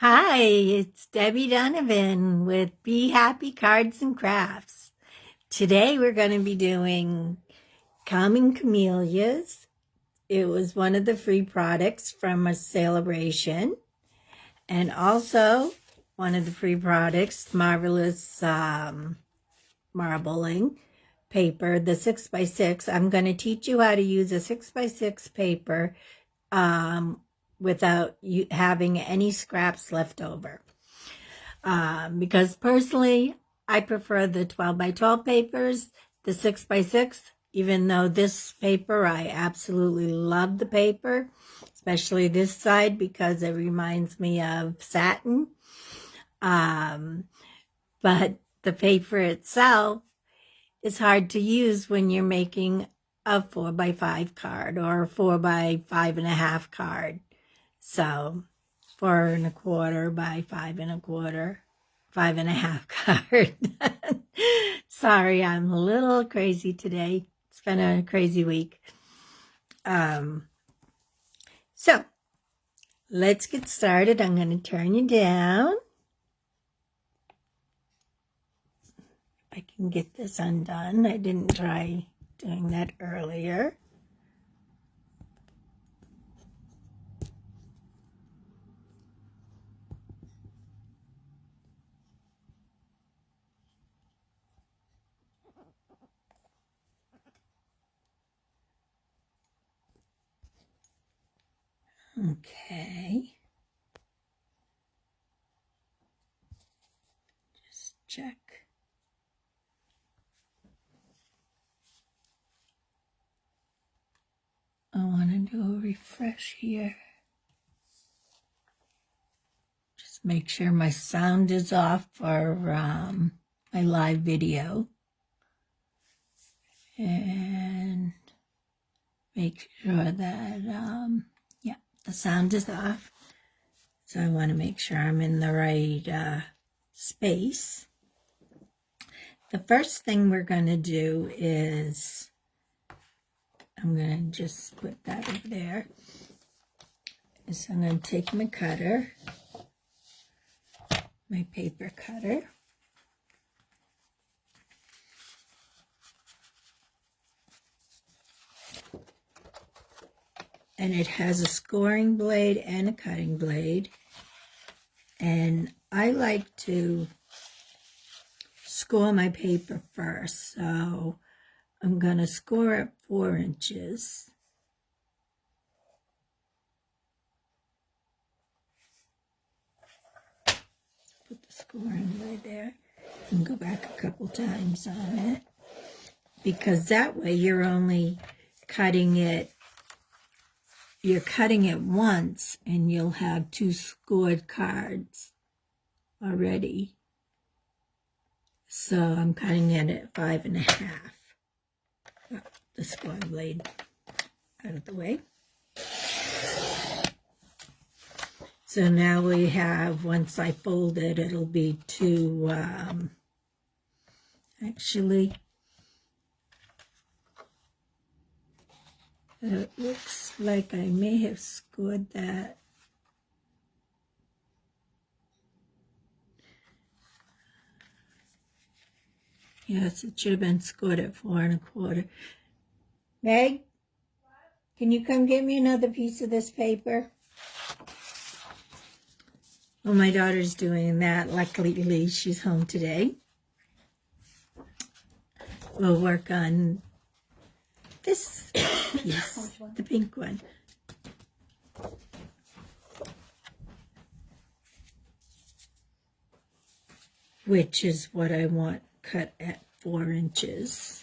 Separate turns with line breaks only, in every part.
Hi, it's Debbie Donovan with Be Happy Cards and Crafts. Today we're going to be doing Calming Camellias. It was one of the free products from a celebration. And also one of the free products, marvelous marbling paper, the 6x6. I'm going to teach you how to use a 6x6 paper without you having any scraps left over. Because personally, I prefer the 12 by 12 papers, the 6 by 6, even though this paper, I absolutely love the paper, especially this side because it reminds me of satin. But the paper itself is hard to use when you're making a 4 by 5 card or a 4 by 5.5 card. So 4 1/4 by 5 1/4, 5.5 card. Sorry, I'm a little crazy today. It's been a crazy week. So let's get started. I'm going to turn you down. If I can get this undone. I didn't try doing that earlier. Okay. Just check. I want to do a refresh here. Just make sure my sound is off for my live video. And make sure that, the sound is off. So I want to make sure I'm in the right space. The first thing we're going to do is, I'm going to just put that over there, is I'm going to take my cutter, my paper cutter, and it has a scoring blade and a cutting blade. And I like to score my paper first. So I'm going to score at 4 inches. Put the scoring blade there and go back a couple times on it. Because that way you're only cutting it. You're cutting it once and you'll have 2 scored cards already. So I'm cutting it at 5.5. The scoring blade out of the way. So now we have, once I fold it, it'll be 2, actually, it looks like I may have scored that. Yes, it should have been scored at 4 1/4. Meg, can you come get me another piece of this paper? Well, my daughter's doing that. Luckily, she's home today. We'll work on this piece, the pink one. Which is what I want cut at 4 inches.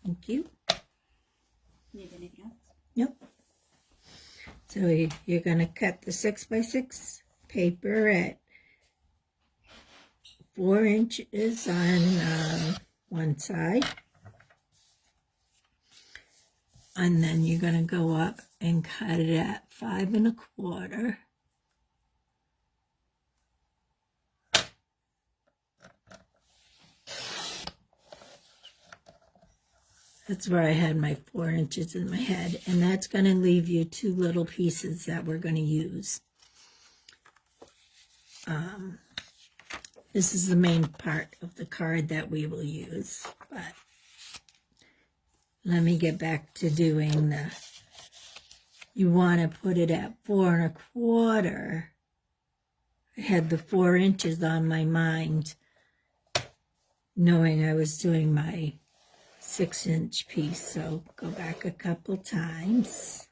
Thank you.
Need anything else?
Nope. So you're going to cut the 6 by 6 paper at 4 inches on one side. And then you're going to go up and cut it at 5 1/4. That's where I had my 4 inches in my head. And that's going to leave you 2 little pieces that we're going to use. This is the main part of the card that we will use. But let me get back to doing the... You want to put it at 4 1/4. I had the 4 inches on my mind, knowing I was doing my 6-inch piece. So go back a couple times.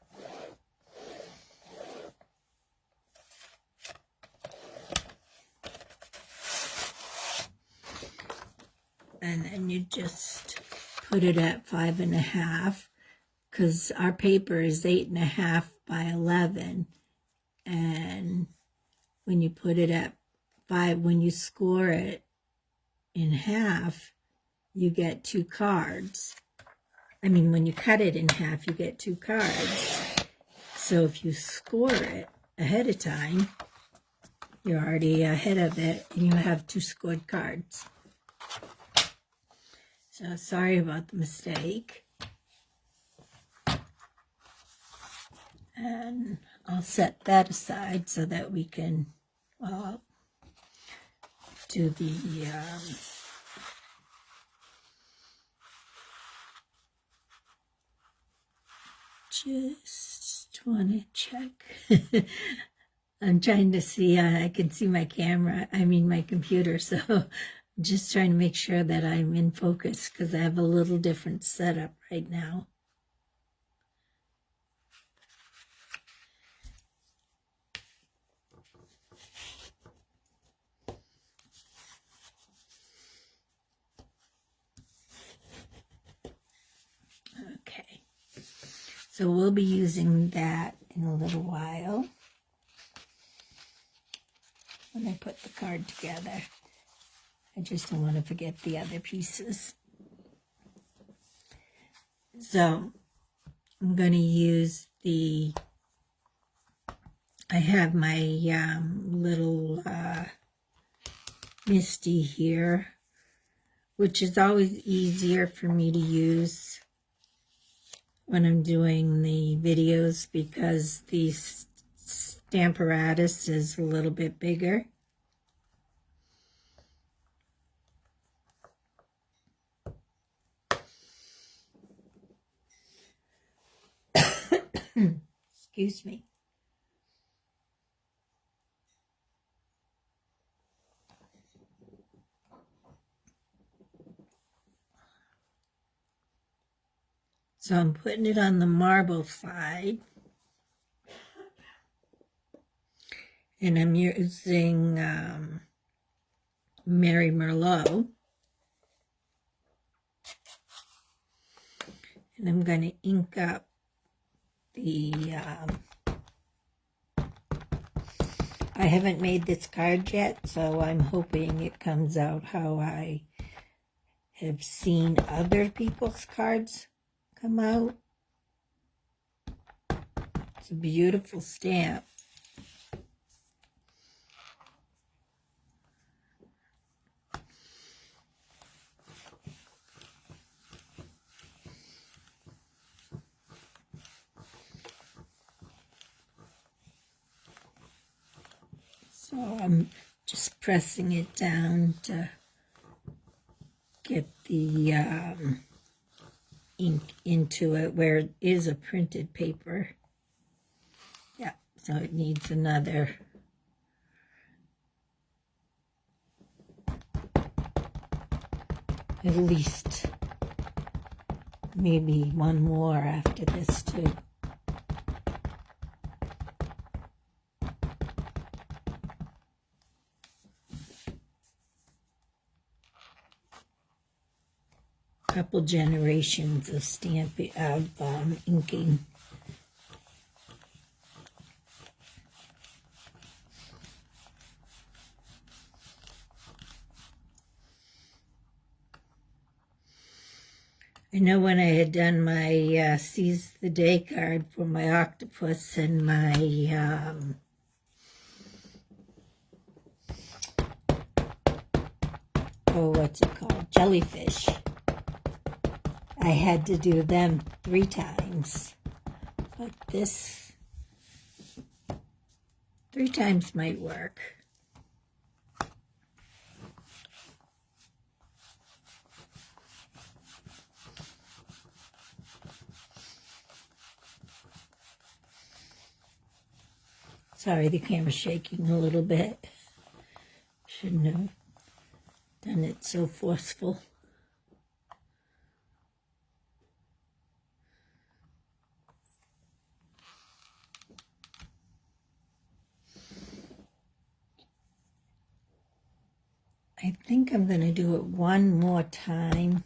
And then you just put it at 5 1/2, because our paper is 8 1/2 by 11. And when you put it at 5, when you score it in half, you get 2 cards. I mean, when you cut it in half, you get 2 cards. So if you score it ahead of time, you're already ahead of it, and you have 2 scored cards. So sorry about the mistake. And I'll set that aside so that we can, well, do the just want to check. I'm trying to see, I can see my camera, my computer, so I'm just trying to make sure that I'm in focus, because I have a little different setup right now. Okay, so we'll be using that in a little while when I put the card together. I just don't want to forget the other pieces. So I'm going to use I have my little Misty here, which is always easier for me to use when I'm doing the videos, because the Stamparatus is a little bit bigger. Excuse me. So I'm putting it on the marble side. And I'm using Mary Merlot. And I'm going to ink up the... I haven't made this card yet, so I'm hoping it comes out how I have seen other people's cards come out. It's a beautiful stamp. So I'm just pressing it down to get the ink into it where it is a printed paper. Yeah, so it needs another. At least maybe one more after this too. Couple generations of inking. I know when I had done my Seize the Day card for my octopus and my what's it called? Jellyfish. I had to do them 3 times. But this 3 times might work. Sorry, the camera's shaking a little bit. Shouldn't have done it so forceful. I think I'm going to do it one more time.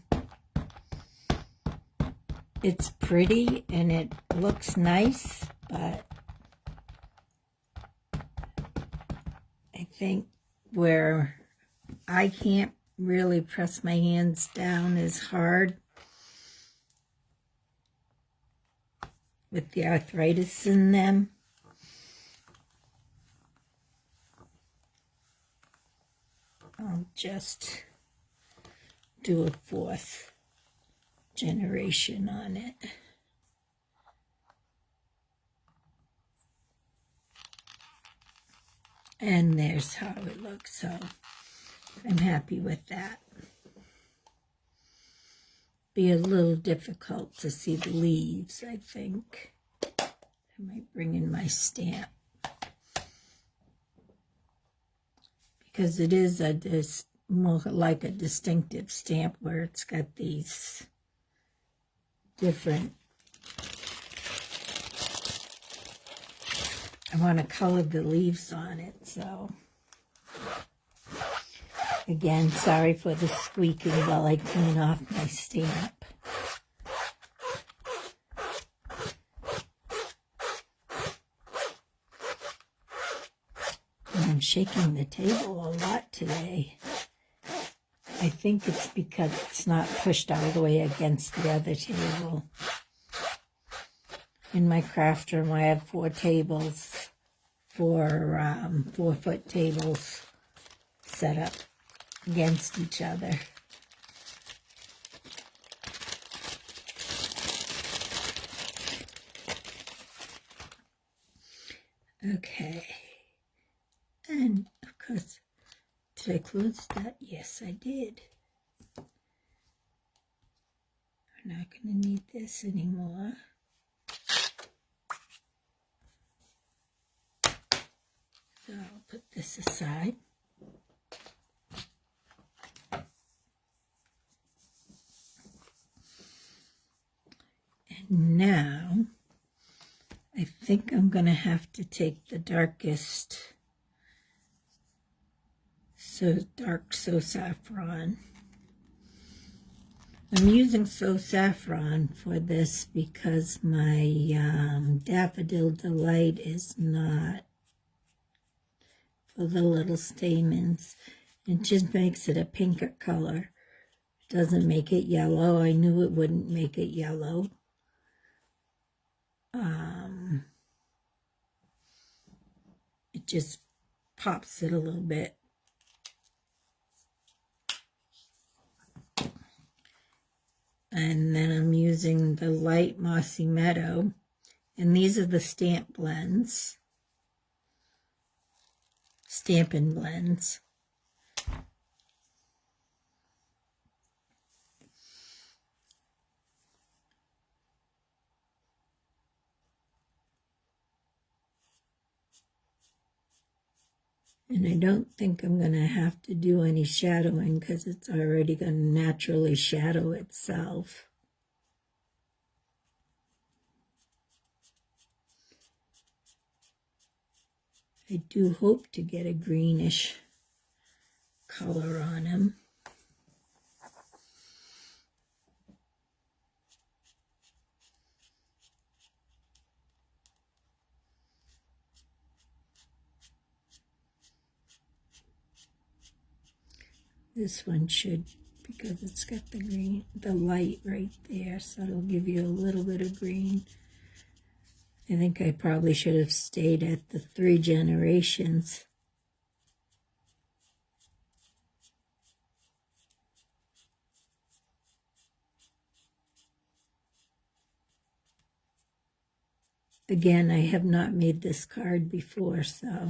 It's pretty and it looks nice, but I think where I can't really press my hands down as hard with the arthritis in them. I'll just do a 4th generation on it. And there's how it looks, so I'm happy with that. Be a little difficult to see the leaves, I think. I might bring in my stamp. Because it is more like a distinctive stamp where it's got these different. I want to color the leaves on it, so. Again, sorry for the squeaking while I clean off my stamp. I'm shaking the table a lot today. I think it's because it's not pushed all the way against the other table. In my craft room, I have 4 tables, 4-foot tables set up against each other. Okay. And, of course, did I close that? Yes, I did. We're not going to need this anymore. So I'll put this aside. And now, I think I'm going to have to take the darkest, dark So Saffron. I'm using So Saffron for this because my Daffodil Delight is not for the little stamens. It just makes it a pinker color. It doesn't make it yellow. I knew it wouldn't make it yellow. It just pops it a little bit. And then I'm using the light Mossy Meadow. And these are the stamp blends. Stampin' blends. And I don't think I'm going to have to do any shadowing because it's already going to naturally shadow itself. I do hope to get a greenish color on him. This one should, because it's got the green, the light right there, so it'll give you a little bit of green. I think I probably should have stayed at the 3 generations. again, I have not made this card before, so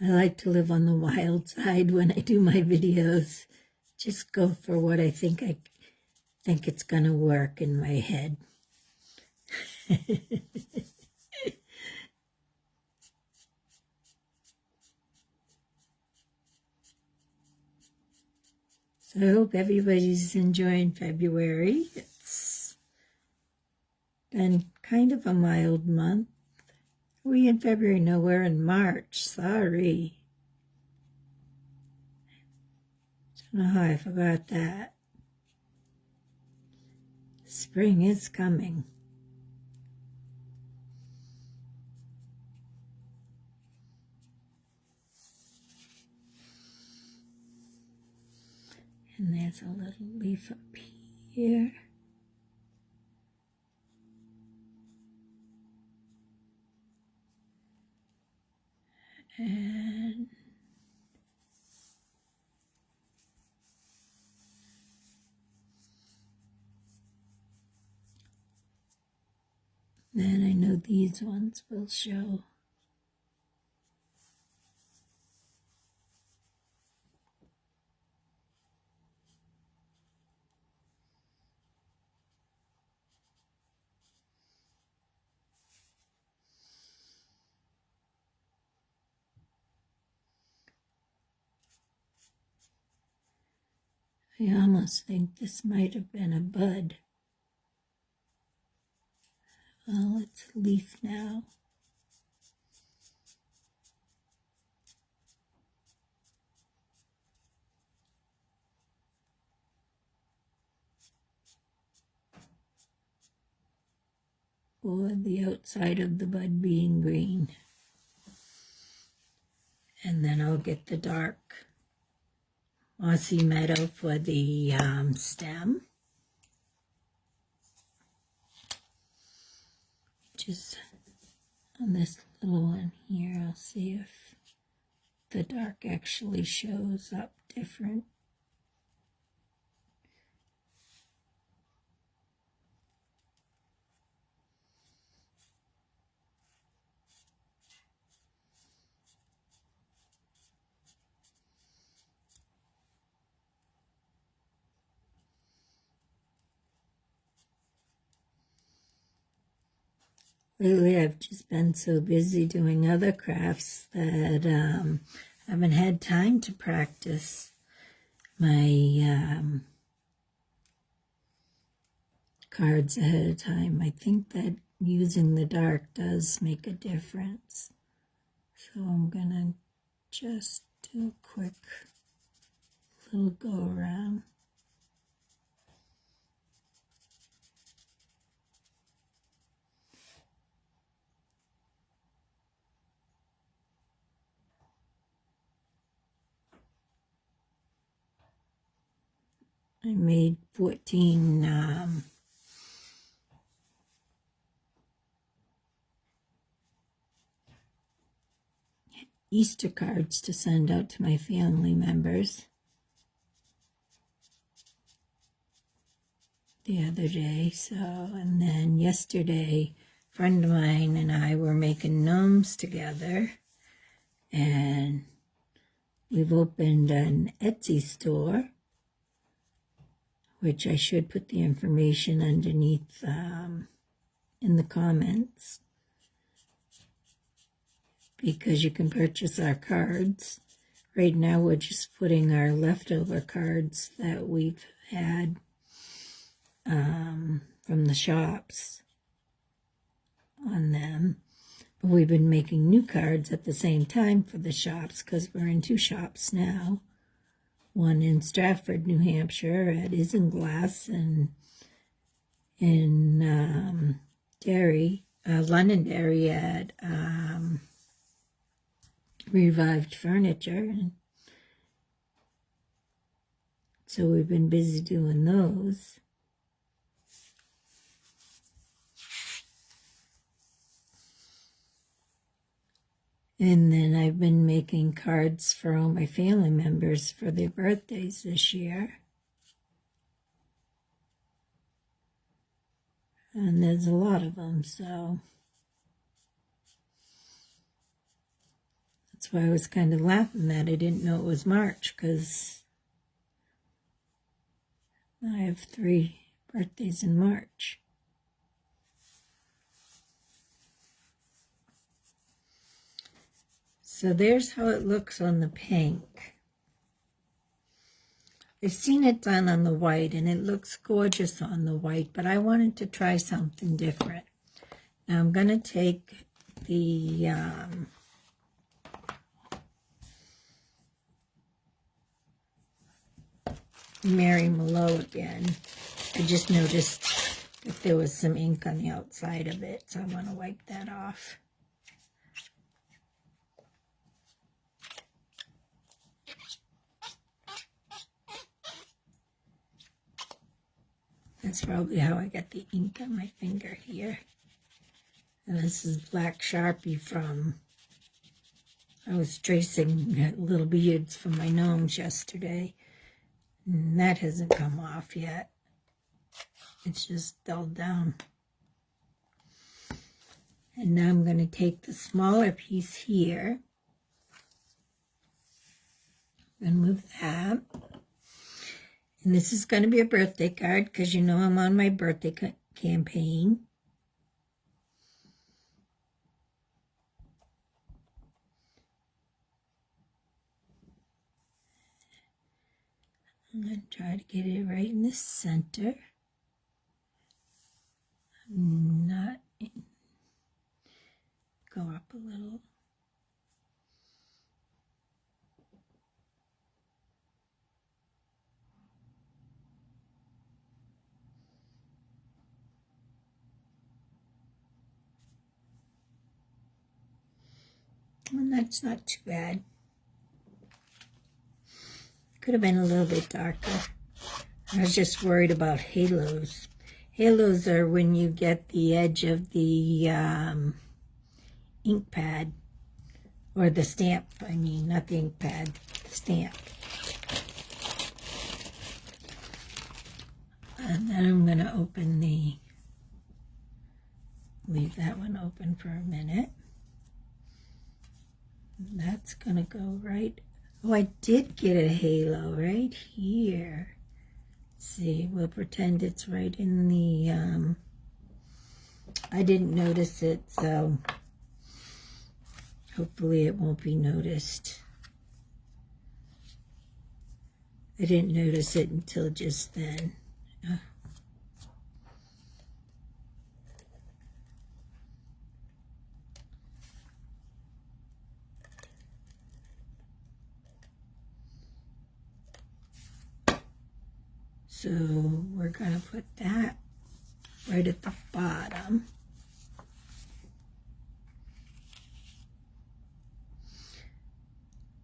I like to live on the wild side when I do my videos. Just go for what I think it's gonna work in my head. So I hope everybody's enjoying February. It's been kind of a mild month. Are we in February? No, we're in March. Sorry. Don't know how I forgot that. Spring is coming. And there's a little leaf up here. And then I know these ones will show. I almost think this might have been a bud. Well, it's a leaf now. Or the outside of the bud being green. And then I'll get the dark mossy meadow for the stem. Just on this little one here, I'll see if the dark actually shows up different. Lately, I've just been so busy doing other crafts that I haven't had time to practice my cards ahead of time. I think that using the dark does make a difference. So I'm going to just do a quick little go around. I made 14 Easter cards to send out to my family members the other day. So, and then yesterday, a friend of mine and I were making gnomes together, and we've opened an Etsy store, which I should put the information underneath in the comments, because you can purchase our cards. Right now we're just putting our leftover cards that we've had from the shops on them. But we've been making new cards at the same time for the shops, because we're in 2 shops now. One in Stratford, New Hampshire at Isinglass, and in Londonderry at Revived Furniture. So we've been busy doing those. And then I've been making cards for all my family members for their birthdays this year. And there's a lot of them, so that's why I was kind of laughing that I didn't know it was March, because I have 3 birthdays in March. So there's how it looks on the pink. I've seen it done on the white, and it looks gorgeous on the white, but I wanted to try something different. Now I'm going to take the Mary Mallow again. I just noticed that there was some ink on the outside of it, so I want to wipe that off. That's probably how I got the ink on my finger here. And this is black Sharpie from, I was tracing little beads from my gnomes yesterday. And that hasn't come off yet. It's just dulled down. And now I'm going to take the smaller piece here and move that. And this is going to be a birthday card because you know I'm on my birthday campaign. I'm going to try to get it right in the center. Not in. Go up a little. And that's not too bad. Could have been a little bit darker. I was just worried about halos. Halos are when you get the edge of the ink pad, or the stamp, I mean, not the ink pad, the stamp. And then I'm going to open leave that one open for a minute. That's going to go right. Oh, I did get a halo right here. Let's see, we'll pretend it's right in the, I didn't notice it, so hopefully it won't be noticed. I didn't notice it until just then. So we're going to put that right at the bottom.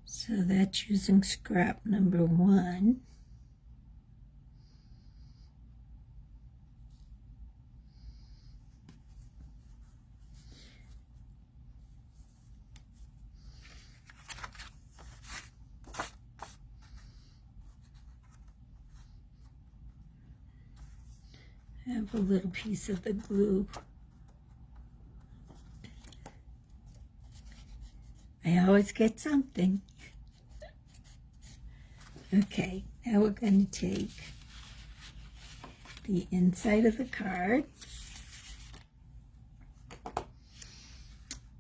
So that's using scrap number 1. I have a little piece of the glue. I always get something. Okay, now we're going to take the inside of the card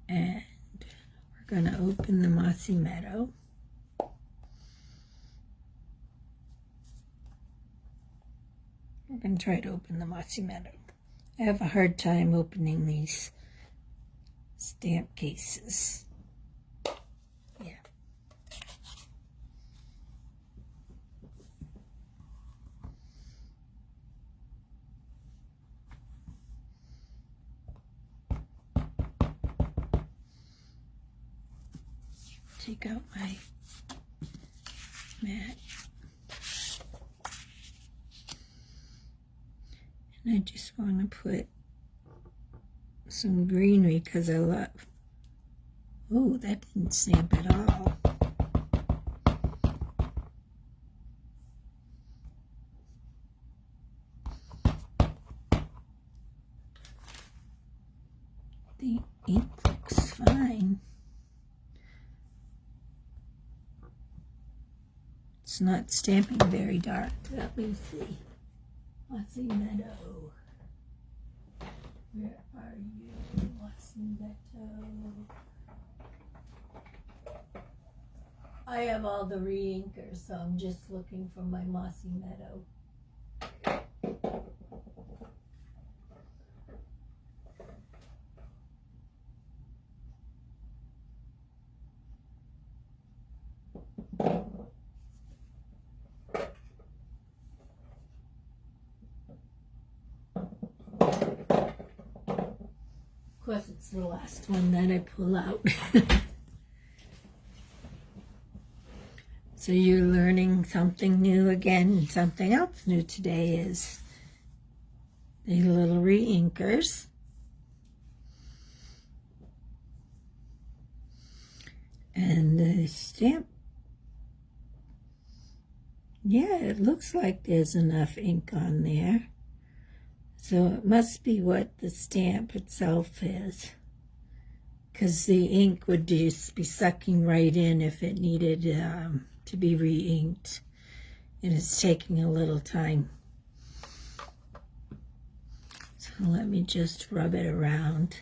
and we're going to open the Mossy Meadow. We're going to try to open the Mossy Meadow. I have a hard time opening these stamp cases. Yeah. Take out my mat. And I just want to put some greenery because I love. Oh, that didn't stamp at all. It's not stamping very dark. Let me see. Mossy Meadow. Where are you, Mossy Meadow? I have all the re-inkers, so I'm just looking for my Mossy Meadow. Of course, it's the last one that I pull out. So you're learning something new again. Something else new today is the little re-inkers. And the stamp. Yeah, it looks like there's enough ink on there. So it must be what the stamp itself is. Because the ink would just be sucking right in if it needed to be re-inked. And it's taking a little time. So let me just rub it around.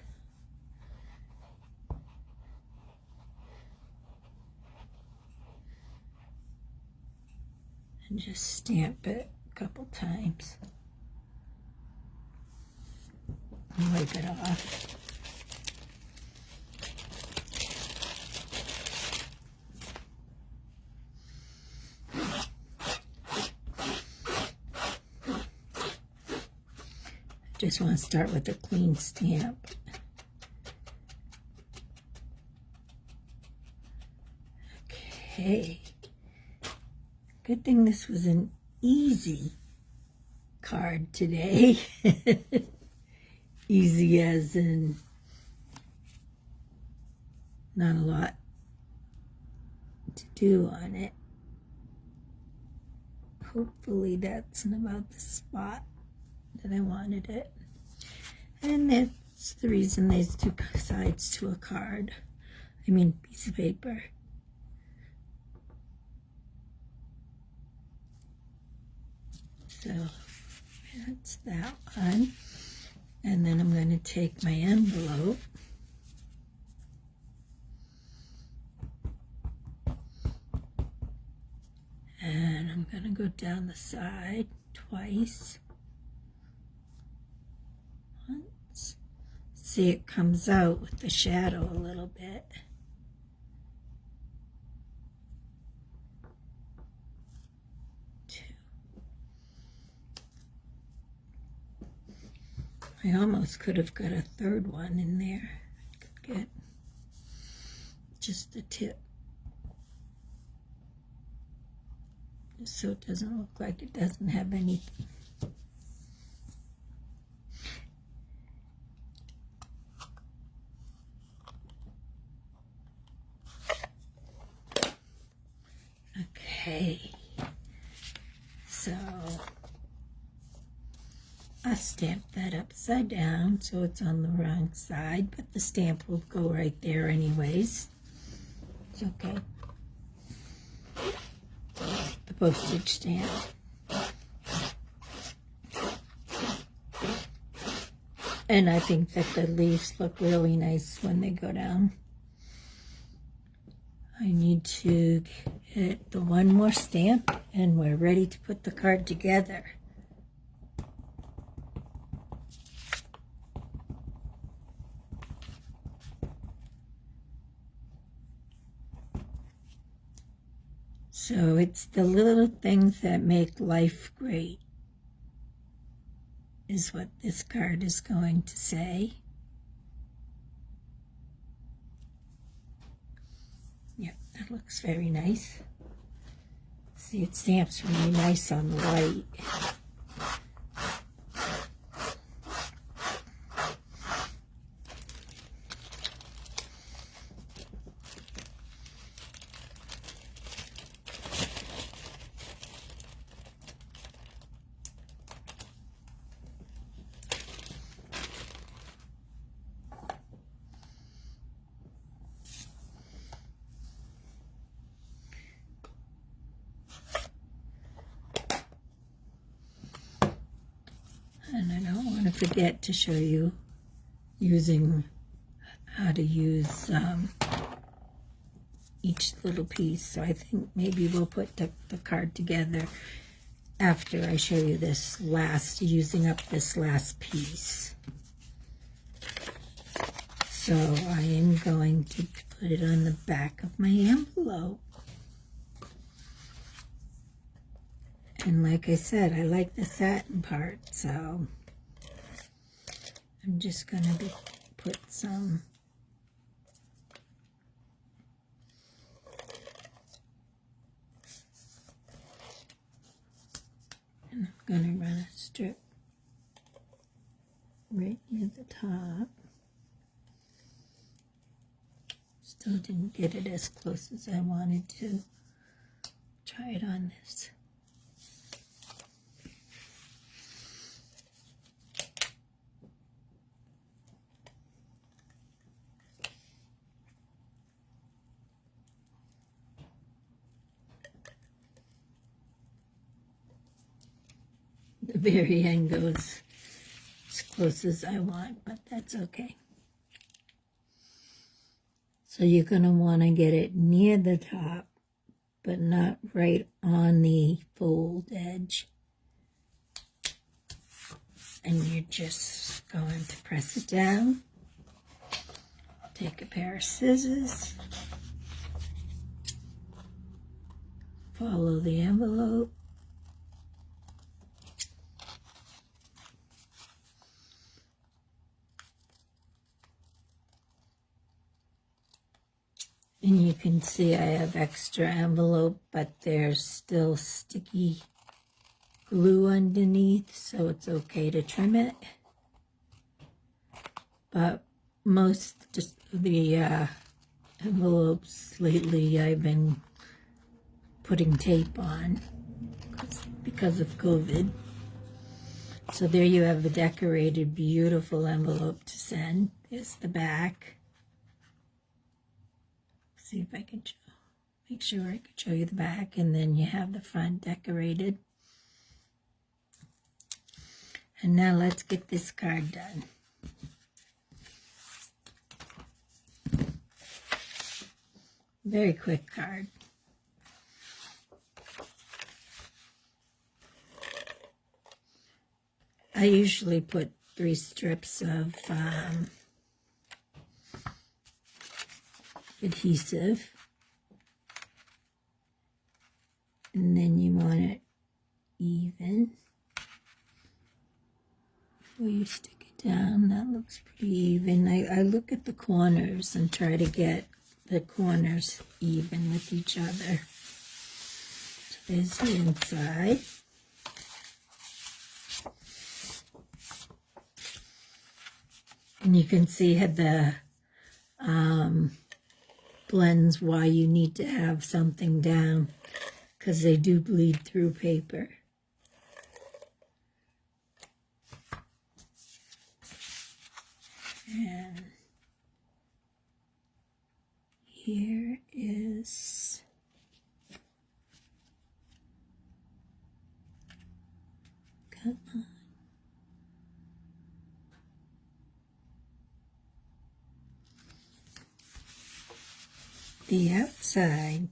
And just stamp it a couple times. And wipe it off. Just want to start with a clean stamp. Okay. Good thing this was an easy card today. Easy as in not a lot to do on it. Hopefully that's about the spot that I wanted it. And that's the reason there's two sides to a card. I mean, piece of paper. So that's that one. And then I'm going to take my envelope. And I'm going to go down the side twice. Once. See, it comes out with the shadow a little bit. Two. I almost could have got a third one in there. I could get just the tip. Just so it doesn't look like it doesn't have anything. Okay, so I stamp that upside down so it's on the wrong side, but the stamp will go right there anyways. It's okay. The postage stamp. And I think that the leaves look really nice when they go down. I need to get the one more stamp and we're ready to put the card together. So it's the little things that make life great, is what this card is going to say. Yep, that looks very nice. See, it stamps really nice on the white. forget to show you how to use each little piece. So I think maybe we'll put the card together after I show you using up this last piece. So I am going to put it on the back of my envelope. And like I said, I like the satin part, so I'm just going to put some and I'm going to run a strip right near the top. Still didn't get it as close as I wanted to. Try it on this. The very end goes as close as I want, but that's okay. So you're going to want to get it near the top, but not right on the fold edge. And you're just going to press it down. Take a pair of scissors. Follow the envelope. And you can see I have extra envelope, but there's still sticky glue underneath, so it's okay to trim it. But most of the envelopes lately I've been putting tape on because of COVID. So there you have a decorated, beautiful envelope to send. There's the back. See if I can make sure I can show you the back, and then you have the front decorated. And now let's get this card done. Very quick card. I usually put 3 strips of adhesive, and then you want it even before you stick it down. That looks pretty even. I look at the corners and try to get the corners even with each other. So there's the inside. And you can see how the blends why you need to have something down, because they do bleed through paper. And here is come on. The outside,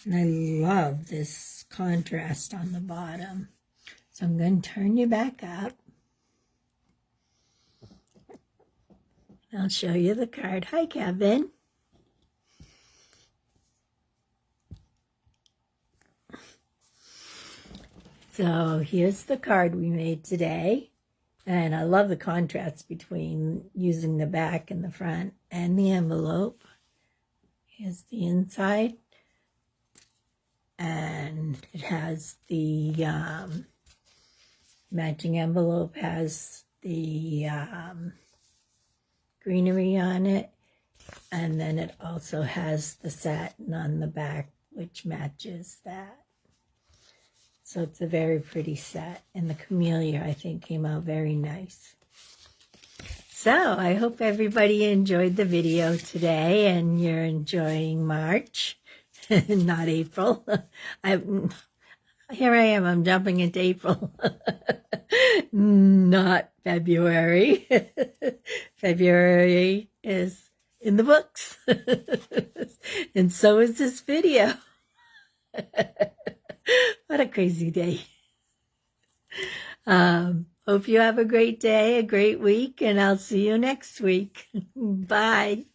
and I love this contrast on the bottom. So I'm going to turn you back up. I'll show you the card. Hi, Kevin. So here's the card we made today. And I love the contrast between using the back and the front and the envelope. Here's the inside, and it has the matching envelope, has the greenery on it, and then it also has the satin on the back, which matches that. So it's a very pretty set, and the camellia, I think, came out very nice. So I hope everybody enjoyed the video today and you're enjoying March, not April. here I am. I'm jumping into April. Not February. February is in the books. And so is this video. What a crazy day. Hope you have a great day, a great week, and I'll see you next week. Bye.